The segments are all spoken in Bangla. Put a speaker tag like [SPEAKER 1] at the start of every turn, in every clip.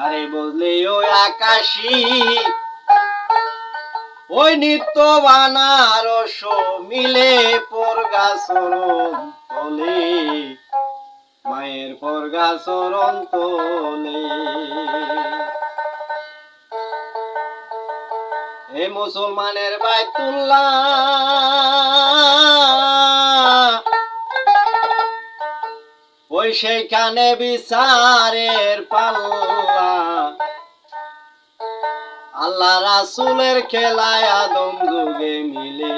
[SPEAKER 1] আরে বললে ওই আকাশী ওই নিত্য বানারস মিলে পরগা চরণ তলে মায়ের পরগা চরণ তলে। এ মুসলমানের বাইতুল্লাহ ওই সেইখানে বিচারের পাল্লা আল্লাহ রাসূলের খেলায় আদম যুগে মিলে।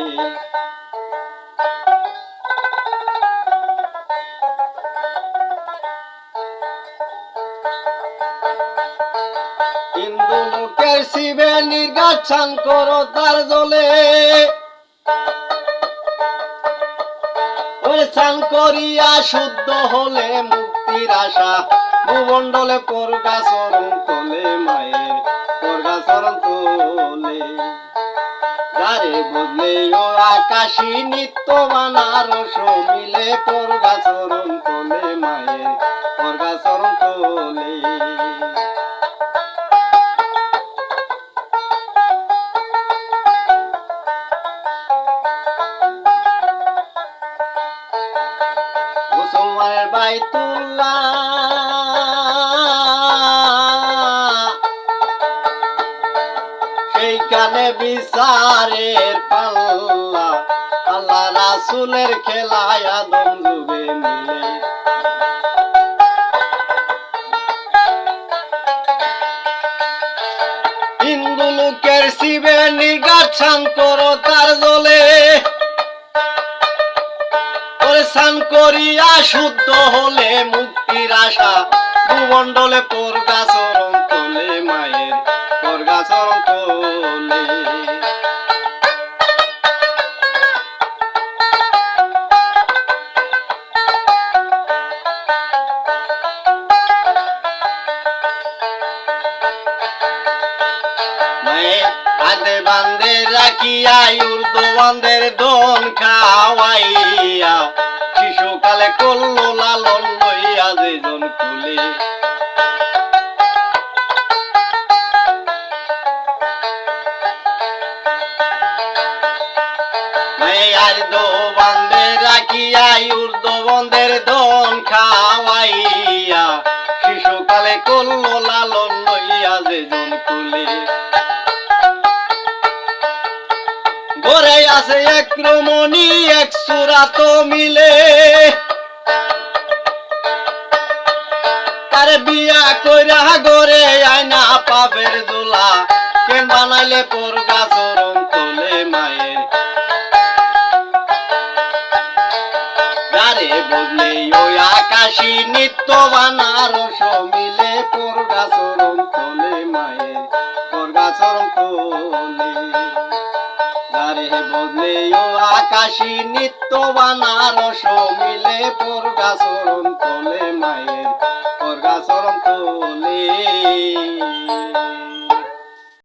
[SPEAKER 1] হিন্দু মুখের শিবে নির্গাছান করো তার জলে ওই স্নান করিয়া শুদ্ধ হলে মুক্তির আশা ভূমণ্ডলে পরগা চরণ তোলে মায়ের পরগা চরণ তোলে। গারে বদলে ও আকাশী নিত্য বানারস মিলে পরগা চরণ তোলে মায়ের পরগা চরণ তোলে। মুসলমানের বাইতুল্লাহ সেইখানে বিচারের পাল্লা আল্লাহ রাসূলের খেলায় আদম যুগে মিলে। হিন্দু লোকের শিবে নির্গাছান করো তার জলে স্নান করিয়া শুদ্ধ হলে মুক্তির আশা ভূমণ্ডলে পরগা চরণ তোলে মায়ের পরগা চরণ তোলে। হাতে বান্ধে রাখিয়া উর্দুবান্ধের দন খাওয়াইয়া শিশুকালে করলো লালন লইয়া যেজন কুলে। আর দো বান্ধে রাখিয়া উর্দুবান্ধের দন খাওয়াইয়া শিশুকালে করলো লালন লইয়া যেজন কুলে। ঘরে আছে এক রমণী এক সুরাত মিলে তার বিয়া কইরা ঘরে আয়না পাপের দোলা কেন বানাইলে পরগা চরণ তোলে মায়ের। গারে বদলে ওই আকাশী নিত্য বানারস মিলে পরগা চরণ তোলে মায়ের পরগা চরণ তোলে। গারে বদলে ও আকাশী নিত্য বানারস মিলে পরগা চরণ তোলে মায়ের পরগা চরণ তোলে।